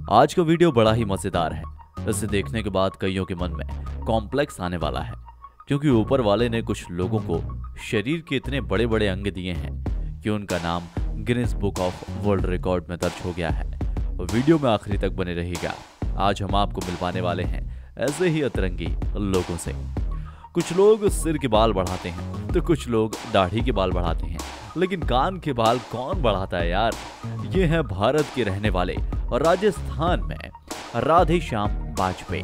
आज का वीडियो बड़ा ही मजेदार है। इसे देखने के बाद कईयों के मन में कॉम्प्लेक्स आने वाला है, क्योंकि ऊपर वाले ने कुछ लोगों को शरीर के इतने बड़े बड़े अंग दिए हैं कि उनका नाम Guinness book of world record में दर्ज हो गया है। वीडियो में आखिरी तक बने रहिएगा। आज हम आपको मिलवाने वाले हैं ऐसे ही अतरंगी लोगों से। कुछ लोग सिर के बाल बढ़ाते हैं तो कुछ लोग दाढ़ी के बाल बढ़ाते हैं, लेकिन कान के बाल कौन बढ़ाता है यार? ये हैं भारत के रहने वाले और राजस्थान में राधेश्याम वाजपेयी,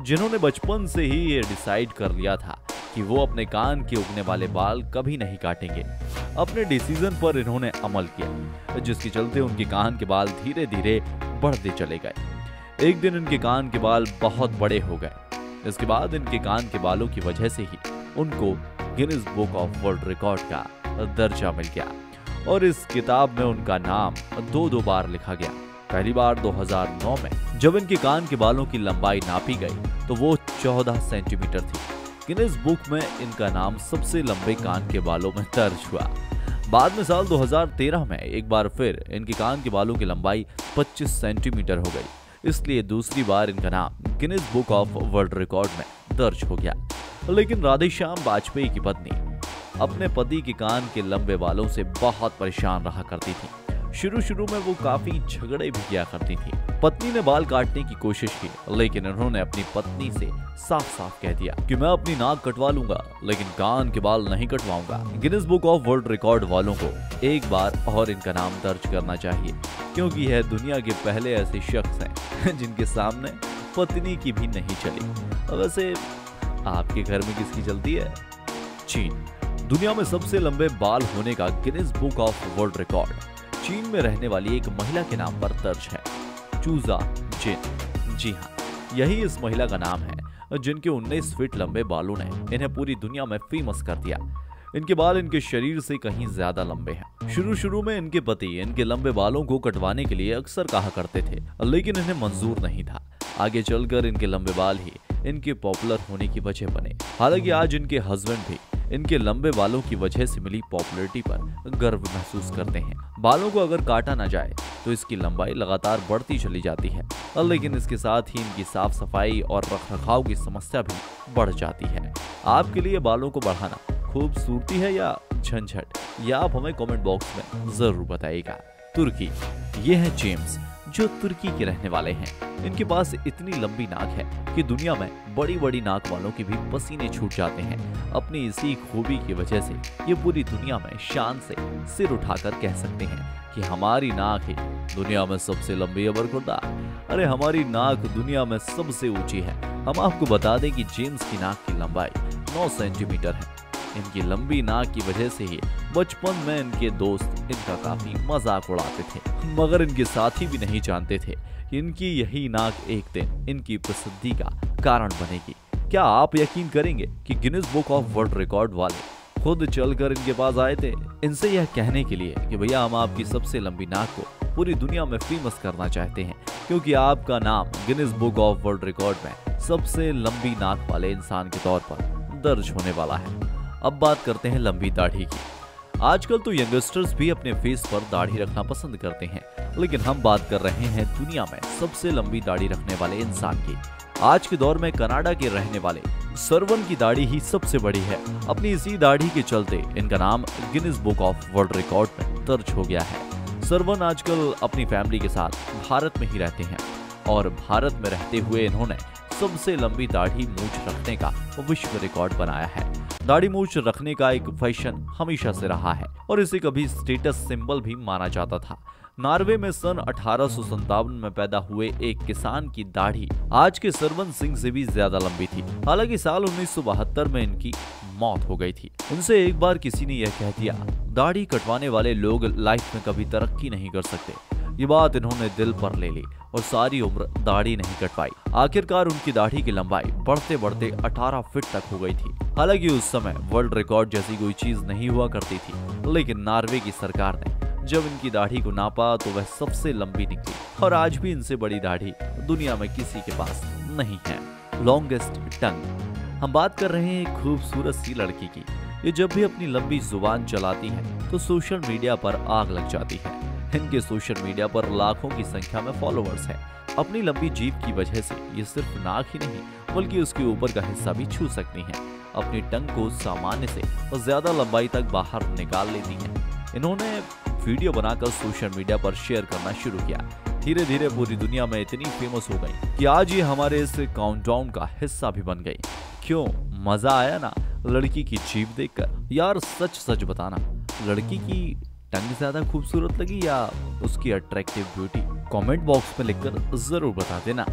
जिन्होंने बचपन से ही ये डिसाइड कर लिया था कि वो अपने कान के उगने वाले बाल कभी नहीं काटेंगे। अपने डिसीजन पर इन्होंने अमल किया, जिसके चलते उनके कान के बाल धीरे धीरे बढ़ते चले गए। एक दिन इनके कान के बाल बहुत बड़े हो गए। इसके बाद इनके कान के बालों की वजह से ही उनको Guinness book of world record का दर्जा मिल गया और इस किताब में उनका नाम दो बार लिखा गया। पहली बार 2009 में जब इनके कान के बालों की लंबाई नापी गई तो वो 14 सेंटीमीटर थी। गिनीज बुक में इनका नाम सबसे लंबे कान के बालों में दर्ज हुआ। बाद में साल 2013 में एक बार फिर इनके कान के बालों की लंबाई 25 सेंटीमीटर हो गई, इसलिए दूसरी बार इनका नाम Guinness book of world record में दर्ज हो गया। लेकिन राधेश्याम वाजपेयी की पत्नी अपने पति के कान के लंबे बालों से बहुत परेशान रहा करती थी। शुरू में वो काफी झगड़े भी किया करती थी। पत्नी ने बाल काटने की कोशिश की, लेकिन उन्होंने अपनी पत्नी से साफ साफ कह दिया कि मैं अपनी नाक कटवा लूंगा, लेकिन कान के बाल नहीं कटवाऊंगा। Guinness book of world record वालों को एक बार और इनका नाम दर्ज करना चाहिए, क्योंकि यह दुनिया के पहले ऐसे शख्स हैं जिनके सामने पत्नी की भी नहीं चली। वैसे आपके घर में किसकी चलती है? चीन दुनिया में सबसे लंबे बाल होने का Guinness book of world record चीन में रहने वाली एक महिला के नाम पर दर्ज है, चूजा जिन। जी हाँ, यही इस महिला का नाम है जिनके 19 फीट लंबे बालों ने इन्हें पूरी दुनिया में फेमस कर दिया। इनके बाल इनके शरीर से कहीं ज्यादा लंबे हैं। शुरू में इनके पति इनके लंबे बालों को कटवाने के लिए अक्सर कहा करते थे, लेकिन इन्हें मंजूर नहीं था। आगे चलकर इनके लंबे बाल ही इनके पॉपुलर होने की वजह बने। हालांकि आज इनके हस्बैंड भी इनके लंबे बालों की वजह से मिली पॉपुलैरिटी पर गर्व महसूस करते हैं। बालों को अगर काटा ना जाए तो इसकी लंबाई लगातार बढ़ती चली जाती है, लेकिन इसके साथ ही इनकी साफ सफाई और रखरखाव की समस्या भी बढ़ जाती है। आपके लिए बालों को बढ़ाना खूबसूरती है या झंझट, या आप हमें कमेंट बॉक्स में जरूर बताइएगा। तुर्की, ये है जेम्स, जो तुर्की के रहने वाले हैं। इनके पास इतनी लंबी नाक है कि दुनिया में बड़ी बड़ी नाक वालों के भी पसीने छूट जाते हैं। अपनी इसी खूबी की वजह से ये पूरी दुनिया में शान से सिर उठाकर कह सकते हैं कि हमारी नाक ही दुनिया में सबसे लंबी है बरखुरदार। अरे हमारी नाक दुनिया में सबसे ऊंची है। हम आपको बता दें कि जेम्स की नाक की लंबाई 9 सेंटीमीटर है। इनकी लंबी नाक की वजह से ही बचपन में इनके दोस्त इनका काफी मजाक उड़ाते थे, मगर इनके साथी भी नहीं जानते थे कि इनकी यही नाक एक दिन इनकी प्रसिद्धि का कारण बनेगी। क्या आप यकीन करेंगे कि Guinness book of world record वाले खुद चलकर इनके पास आए थे, इनसे यह कहने के लिए कि भैया हम आपकी सबसे लंबी नाक को पूरी दुनिया में फेमस करना चाहते हैं, क्योंकि आपका नाम Guinness book of world record में सबसे लंबी नाक वाले इंसान के तौर पर दर्ज होने वाला है। अब बात करते हैं लंबी दाढ़ी की। आजकल तो यंगस्टर्स भी अपने फेस पर दाढ़ी रखना पसंद करते हैं, लेकिन हम बात कर रहे हैं दुनिया में सबसे लंबी दाढ़ी रखने वाले इंसान की। आज के दौर में कनाडा के रहने वाले सरवन की दाढ़ी ही सबसे बड़ी है। अपनी इसी दाढ़ी के चलते इनका नाम Guinness book of world record में दर्ज हो गया है। सरवन आजकल अपनी फैमिली के साथ भारत में ही रहते हैं और भारत में रहते हुए इन्होंने सबसे लंबी दाढ़ी मूंछ रखने का विश्व रिकॉर्ड बनाया है। दाढ़ी मूंछ रखने का एक फैशन हमेशा से रहा है और इसे कभी स्टेटस सिंबल भी माना जाता था। नॉर्वे में सन 1857 में पैदा हुए एक किसान की दाढ़ी आज के सरवन सिंह से भी ज्यादा लंबी थी। हालांकि साल 1972 में इनकी मौत हो गई थी। उनसे एक बार किसी ने यह कह दिया, दाढ़ी कटवाने वाले लोग लाइफ में कभी तरक्की नहीं कर सकते। ये बात इन्होंने दिल पर ले ली और सारी उम्र दाढ़ी नहीं कटवाई। आखिरकार उनकी दाढ़ी की लंबाई बढ़ते बढ़ते 18 फीट तक हो गई थी। हालांकि उस समय वर्ल्ड रिकॉर्ड जैसी कोई चीज नहीं हुआ करती थी, लेकिन नॉर्वे की सरकार ने जब इनकी दाढ़ी को नापा तो वह सबसे लंबी निकली और आज भी इनसे बड़ी दाढ़ी दुनिया में किसी के पास नहीं है। लॉन्गेस्ट टंग, हम बात कर रहे हैं एक खूबसूरत सी लड़की की। ये जब भी अपनी लंबी जुबान चलाती है तो सोशल मीडिया पर आग लग जाती है। इनके सोशल मीडिया पर लाखों की संख्या में फॉलोअर्स हैं। अपनी लंबी जीभ की वजह से ये सिर्फ नाक ही नहीं बल्कि उसके ऊपर का हिस्सा भी छू सकती हैं। अपनी टंग को सामान्य से ज्यादा लंबाई तक बाहर निकाल लेती हैं। इन्होंने वीडियो बनाकर सोशल मीडिया पर शेयर करना शुरू किया। धीरे धीरे पूरी दुनिया में इतनी फेमस हो गई कि आज ये हमारे इस काउंटडाउन का हिस्सा भी बन गई। क्यों, मजा आया ना लड़की की जीभ देखकर? यार सच सच बताना, लड़की की टंग ज्यादा खूबसूरत लगी या उसकी अट्रैक्टिव ब्यूटी? कमेंट बॉक्स में लिखकर जरूर बता देना।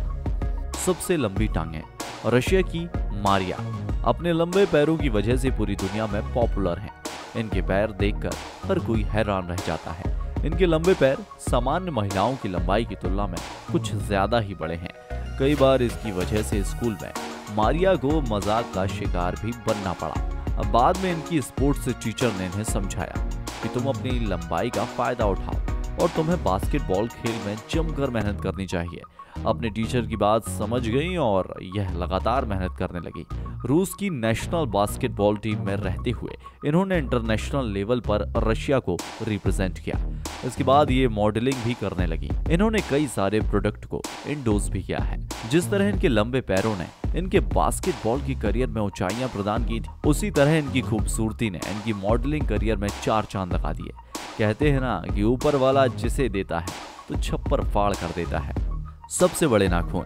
सबसे लंबी टांगें। रशिया की मारिया अपने लंबे पैरों की वजह से पूरी दुनिया में पॉपुलर हैं। इनके पैर देखकर हर कोई हैरान रह जाता है। इनके लंबे पैर सामान्य महिलाओं की लंबाई की तुलना में कुछ ज्यादा ही बड़े हैं। कई बार इसकी वजह से स्कूल में मारिया को मजाक का शिकार भी बनना पड़ा। अब बाद में इनकी स्पोर्ट्स टीचर ने इन्हें समझाया कि तुम अपनी लंबाई का फायदा उठाओ और तुम्हें बास्केटबॉल खेल में जमकर मेहनत करनी चाहिए। अपने टीचर की बात समझ गई और यह लगातार मेहनत करने लगी। रूस की नेशनल बास्केटबॉल टीम में रहते हुए इन्होंने इंटरनेशनल लेवल पर रशिया को रिप्रेजेंट किया। इसके बाद ये मॉडलिंग भी करने लगी। इन्होंने कई सारे प्रोडक्ट को इंडोर्स भी किया है। जिस तरह इनके लंबे पैरों ने इनके बास्केटबॉल की करियर में ऊंचाइयां प्रदान की थी, उसी तरह इनकी खूबसूरती ने इनकी मॉडलिंग करियर में 4 चांद लगा दिए। कहते हैं ना कि ऊपर वाला जिसे देता है तो छप्पर फाड़ कर देता है। सबसे बड़े नाखून।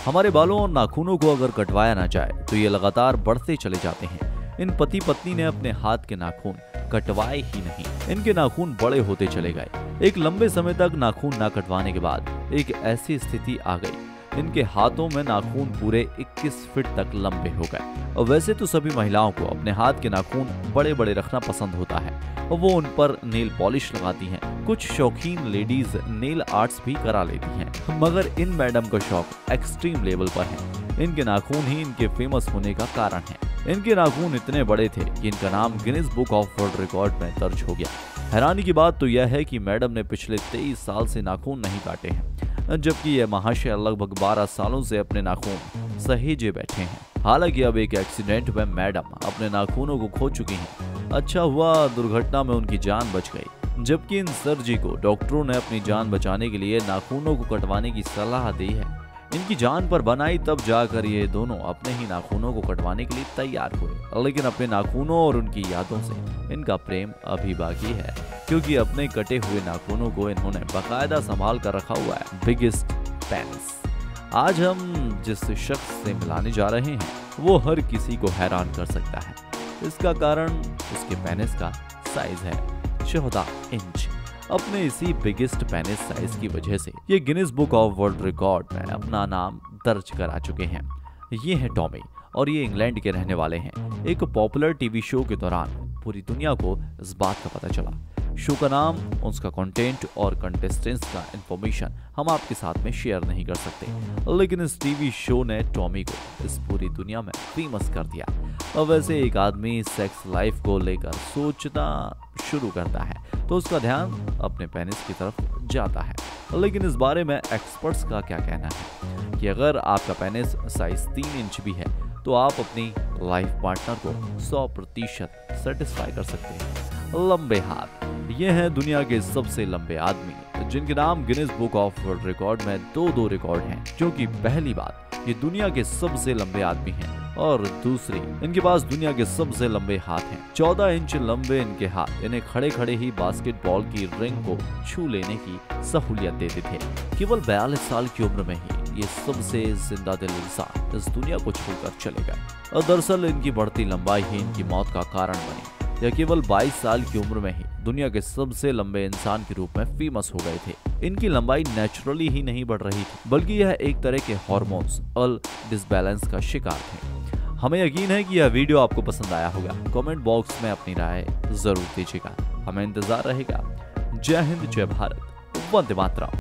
हमारे बालों और नाखूनों को अगर कटवाया ना जाए तो ये लगातार बढ़ते चले जाते हैं। इन पति पत्नी ने अपने हाथ के नाखून कटवाए ही नहीं। इनके नाखून बड़े होते चले गए। एक लंबे समय तक नाखून ना कटवाने के बाद एक ऐसी स्थिति आ गई, इनके हाथों में नाखून पूरे 21 फीट तक लंबे हो गए। और वैसे तो सभी महिलाओं को अपने हाथ के नाखून बड़े बड़े रखना पसंद होता है और वो उन पर नेल पॉलिश लगाती हैं। कुछ शौकीन लेडीज नेल आर्ट्स भी करा लेती हैं, मगर इन मैडम का शौक एक्सट्रीम लेवल पर है। इनके नाखून ही इनके फेमस होने का कारण है। इनके नाखून इतने बड़े थे कि इनका नाम Guinness book of world record में दर्ज हो गया। हैरानी की बात तो यह है कि मैडम ने पिछले 23 साल से नाखून नहीं काटे हैं, जबकि यह महाशय लगभग 12 सालों से अपने नाखून सहेजे बैठे हैं। हालांकि अब एक एक्सीडेंट में मैडम अपने नाखूनों को खो चुकी हैं। अच्छा हुआ दुर्घटना में उनकी जान बच गई, जबकि इन सर जी को डॉक्टरों ने अपनी जान बचाने के लिए नाखूनों को कटवाने की सलाह दी है। इनकी जान पर बनाई तब जाकर ये दोनों अपने ही नाखूनों को कटवाने के लिए तैयार हुए, लेकिन अपने नाखूनों और उनकी यादों से इनका प्रेम अभी बाकी है, क्योंकि अपने कटे हुए नाखूनों को इन्होंने बाकायदा संभाल कर रखा हुआ है। Biggest penis. आज हम जिस शख्स से मिलाने जा रहे हैं वो हर किसी को हैरान कर सकता है। इसका कारण उसके पेनिस का साइज है 14 इंच। अपने इसी बिगेस्ट पेनिस साइज की वजह से ये Guinness book of world record में अपना नाम दर्ज करा चुके हैं। ये है टॉमी और ये इंग्लैंड के रहने वाले हैं। एक पॉपुलर टीवी शो के दौरान पूरी दुनिया को इस बात का पता चला। शो का नाम, उसका कंटेंट और कंटेस्टेंट्स का इंफॉर्मेशन हम आपके साथ में शेयर नहीं कर सकते, लेकिन इस टीवी शो ने टॉमी को इस पूरी दुनिया में फेमस कर दिया। और वैसे एक आदमी सेक्स लाइफ को लेकर सोचना शुरू करता है तो उसका ध्यान अपने पेनिस की तरफ जाता है, लेकिन इस बारे में एक्सपर्ट्स का क्या कहना है कि अगर आपका पेनिस साइज 3 इंच भी है तो आप अपनी लाइफ पार्टनर को 100% सेटिस्फाई कर सकते हैं। लंबे हाथ। ये हैं दुनिया के सबसे लंबे आदमी, जिनके नाम Guinness book of world record में 2 रिकॉर्ड हैं, क्योंकि पहली बात ये दुनिया के सबसे लंबे आदमी हैं और दूसरी इनके पास दुनिया के सबसे लंबे हाथ हैं। 14 इंच लंबे इनके हाथ इन्हें खड़े खड़े ही बास्केटबॉल की रिंग को छू लेने की सहूलियत देते थे। केवल 42 साल की उम्र में ही ये सबसे जिंदा दिल इंसान इस दुनिया को छोड़कर चले गए और दरअसल इनकी बढ़ती लंबाई ही इनकी मौत का कारण बनी। यह केवल 22 साल की उम्र में ही दुनिया के सबसे लंबे इंसान के रूप में फेमस हो गए थे। इनकी लंबाई नेचुरली ही नहीं बढ़ रही थी, बल्कि यह एक तरह के हार्मोन्स डिसबैलेंस का शिकार थे। हमें यकीन है कि यह वीडियो आपको पसंद आया होगा। कमेंट बॉक्स में अपनी राय जरूर दीजिएगा, हमें इंतजार रहेगा। जय हिंद, जय भारत, वंदे मातरम।